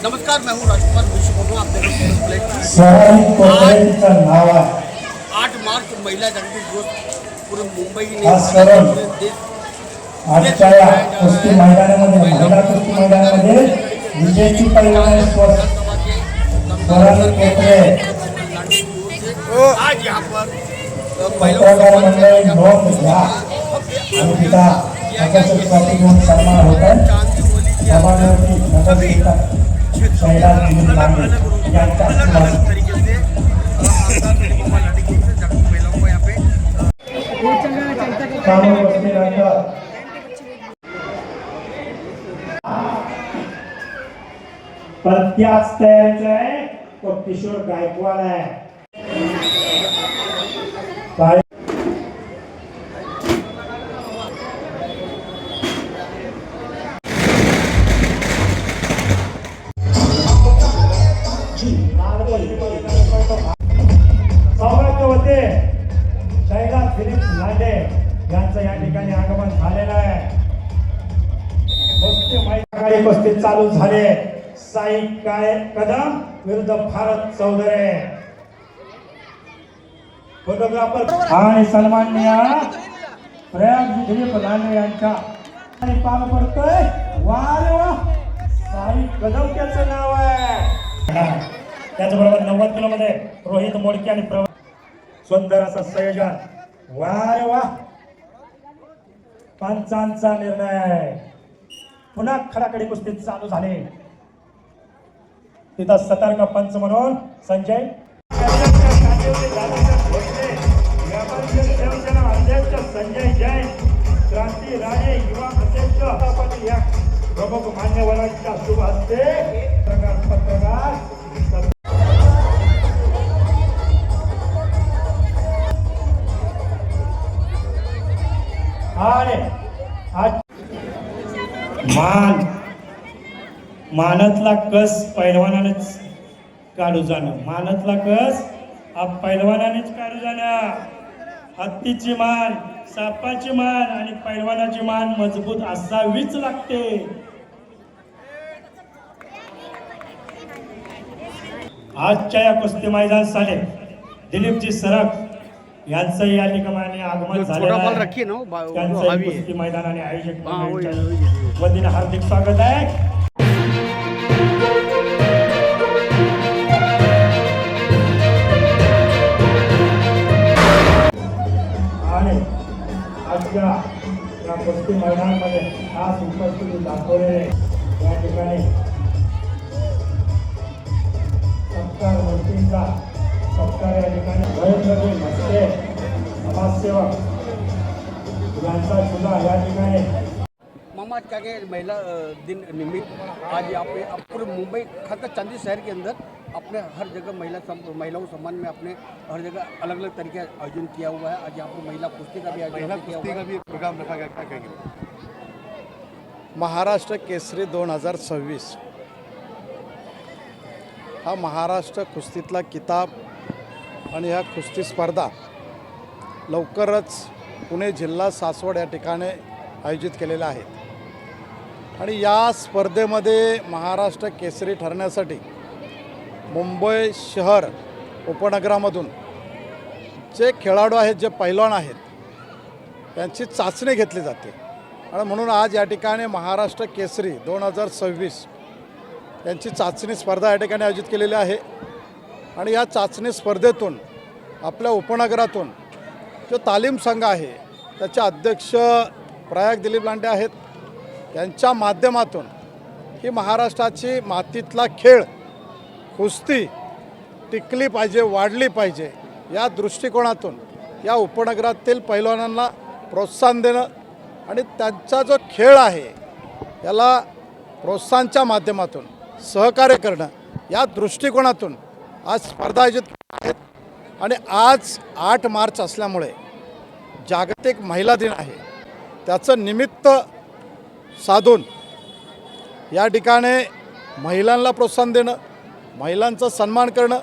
नमस्कार, मैं हूँ राजकुमार विश्व बोल रहा हूँ। आप देख रहे शहरी नाव आहे 8 मार्च महिला जागृति दिवस पूरे मुंबई ने हा सण पूरे देश आजच्या या कुस्ती मैदानामध्ये महिला कुस्ती मैदानामध्ये विजेती पैलवान स्वराली कोपरे आज यहाँ पर पत्रकार मंडळी नोंद घ्या आणि तिचा आकर्षक ट्रॉफी घेऊन सन्मान होत आहे. सभागृहाची नगरसेविका शैला दिलीप लांडे यांच्या आशीर्वाद चालू कुस्तीनंतर प्रत्याश तयारीचा आहे तो किशोर गायकवाड आहे. सौरभ होते शैला दिलीप लांडे यांचं या ठिकाणी आगमन झालेलं आहे. कुस्ती चालू झाले. साई कदम विरुद्ध भारत चौधरी. फोटोग्राफर आणि सन्माननीय प्रयाग दिलीप लांडे यांच्या आणि पार पडतोय. वा साई कदम त्याचं नाव आहे. त्याचबरोबर 90 किलो मध्ये रोहित मोडके आणि सुंदर असं संयोजन. वा रे वा. पंचांचा निर्णय. पुन्हा खडाखडी कुस्ती चालू झाली. तिथं सतर्क पंच म्हणून संजय अध्यक्ष संजय जैन, क्रांती राणे युवा अध्यक्ष या प्रमुख मान्यवरांच्या शुभ हस्ते पत्रकार मानातला कस पैलवानानेच काढू जाणं. मानातला कस हा पैलवानानेच काढू जाणं. हत्तीची मान, सापाची मान आणि पैलवानाची मान मजबूत असावीच लागते. आजच्या या कुस्ती मैदानासाठी दिलीपजी सरक यांचं या ठिकाणी आगमन झालेलं आहे. त्यांचं कुस्ती मैदानाने आयोजक मंडळाच्या वतीने हार्दिक स्वागत आहे. आणि आजच्या या कुस्ती मैदानामध्ये खास उपस्थिती दाखवलेले या ठिकाणी सत्कार मूर्तींचा सत्कार या ठिकाणी महेंद्रजी मस्ते समाजसेवक यांचा सुद्धा या ठिकाणी. मामा क्या के महिला दिन निमित्त आज यहाँ पे पूरे मुंबई खासकर चांदी शहर के अंदर अपने हर जगह महिलाओं सम्मान में अपने हर जगह अलग अलग तरीके आयोजन किया हुआ है. आज यहाँ पर महिला कुश्ती का भी आयोजन किया हुआ है. प्रोग्राम रखा गया. क्या कहेंगे? महाराष्ट्र केसरी 2026 हा महाराष्ट्र कुस्तीतला किताब आणि ह्या कुस्ती स्पर्धा लवकरच पुणे जिल्हा सासवड या ठिकाणी आयोजित केलेल्या आहेत. आणि या स्पर्धेमध्ये महाराष्ट्र केसरी ठरण्यासाठी मुंबई शहर उपनगरामधून जे खेळाडू आहेत, जे पैलवान आहेत, त्यांची चाचणी घेतली जाते. आणि म्हणून आज या ठिकाणी महाराष्ट्र केसरी 2026 यांची चाचणी स्पर्धा या ठिकाणी आयोजित केलेली आहे. आणि या चाचणी स्पर्धेतून आपल्या उपनगरातून जो तालीम संघ आहे त्याचे अध्यक्ष प्रयाग दिलीप लांडे आहेत. त्यांच्या माध्यमातून ही महाराष्ट्राची मातीतला खेळ कुस्ती टिकली पाहिजे, वाढली पाहिजे या दृष्टिकोनातून या उपनगरातील पैलवानांना प्रोत्साहन देणं आणि त्यांचा जो खेळ आहे याला प्रोत्साहनाच्या माध्यमातून सहकार्य करणं या दृष्टिकोनातून आज स्पर्धा आयोजित आहेत. आणि आज 8 मार्च असल्यामुळे जागतिक महिला दिन आहे. त्याचं निमित्त साधून या ठिकाणी महिलांना प्रोत्साहन देणं, महिलांचा सन्मान करणं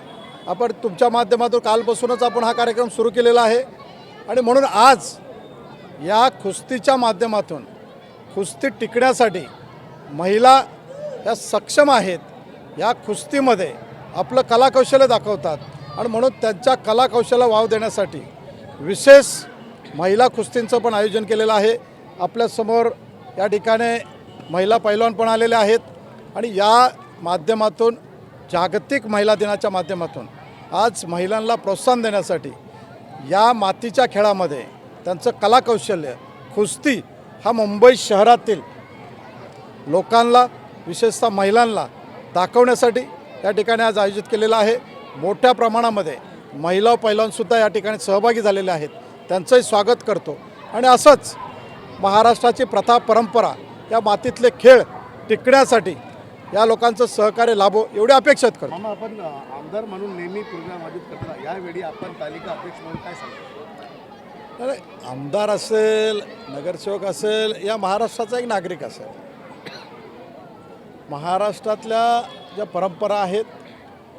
आपण तुमच्या माध्यमातून कालपासूनच आपण हा कार्यक्रम सुरू केलेला आहे. आणि म्हणून आज या कुस्तीच्या माध्यमातून कुस्ती टिकण्यासाठी महिला या सक्षम आहेत या कुस्तीमध्ये आपलं कलाकौशल्य दाखवतात आणि म्हणून त्यांच्या कलाकौशल्याला वाव देण्यासाठी विशेष महिला कुस्तींचं पण आयोजन केलेलं आहे. आपल्यासमोर या ठिकाणी महिला पैलवान पण आलेले आहेत आणि या माध्यमातून जागतिक महिला दिनाच्या माध्यमातून आज महिलांना प्रोत्साहन देण्यासाठी या मातीच्या खेळामध्ये त्यांचं कलाकौशल्य कुस्ती हा मुंबई शहरातील लोकांना विशेषतः महिलांना दाखवण्यासाठी या ठिकाणी आज आयोजित केलेलं आहे. मोठ्या प्रमाणामध्ये महिला पैलवानसुद्धा या ठिकाणी सहभागी झालेले आहेत. त्यांचंही स्वागत करतो आणि असंच महाराष्ट्राची प्रथा परंपरा या मातीतले खेळ टिकण्यासाठी या लोकांचं सहकार्य लाभो एवढी अपेक्षित करतो. मामा, आपण आमदार म्हणून नेहमी प्रोग्राम आयोजित करता, यावेळी आपण तालिका अध्यक्ष म्हणून काय सांगता? अरे आमदार असेल, नगरसेवक असेल, या महाराष्ट्राचा एक नागरिक असेल, महाराष्ट्रातल्या ज्या परंपरा आहेत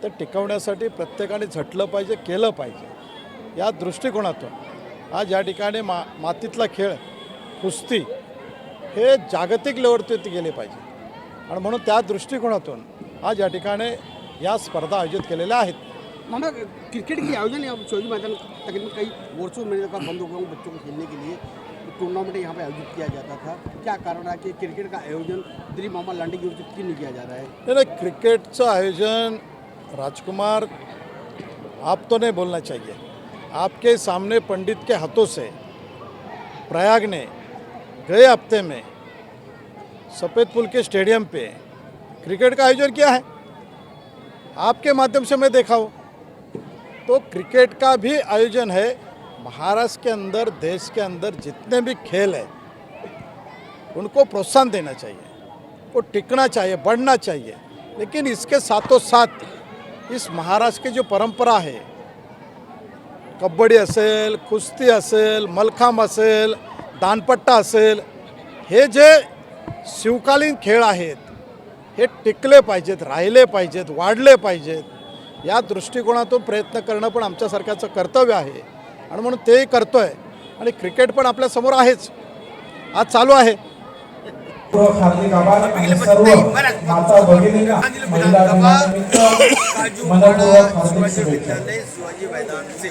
त्या टिकवण्यासाठी प्रत्येकाने झटलं पाहिजे, केलं पाहिजे. या दृष्टिकोनातून आज या ठिकाणी मातीतला खेळ कुस्ती हे जागतिक लेवलवरती गेले पाहिजे आणि म्हणून त्या दृष्टिकोनातून आज या ठिकाणी या स्पर्धा आयोजित केलेल्या आहेत. मामा, क्रिकेट के आयोजन यहाँ चौधरी मैदान तकरीबन कई वर्षों में का बंद हो गया बच्चों को खेलने के लिए टूर्नामेंट यहाँ पे आयोजित किया जाता था. क्या कारण है कि क्रिकेट का आयोजन दिलीप मामा लांडे की ओर से क्यों नहीं किया जा रहा है? नहीं, क्रिकेटचं आयोजन राजकुमार आप तो नहीं बोलना चाहिए. आपके सामने पंडित के हाथों से प्रयाग ने गए हफ्ते में सफ़ेद पुल के स्टेडियम पे क्रिकेट का आयोजन किया है. आपके माध्यम से मैं देखा हूँ. तो क्रिकेट का भी आयोजन है. महाराष्ट्र के अंदर, देश के अंदर जितने भी खेल हैं उनको प्रोत्साहन देना चाहिए, वो टिकना चाहिए, बढ़ना चाहिए. लेकिन इसके साथों साथ इस महाराष्ट्र की जो परंपरा है, कबड्डी असेल, कुस्ती असेल, मलखांब असेल, दानपट्टा असेल, हे जे शिवकालीन खेळ आहेत हे टिकले पाहिजेत, राहिले पाहिजेत, वाढले पाहिजेत. या दृष्टिकोनातून प्रयत्न करणं पण आमच्यासारख्याचं कर्तव्य आहे आणि म्हणून तेही करतो आहे. आणि क्रिकेट पण आपल्यासमोर आहेच, आज चालू आहे. हार्दिक आभार आणि सर्व माता भगिनींना महिला दिनानिमित्त मनपूर्वक हार्दिक शुभेच्छा. शिवाजी मैदान से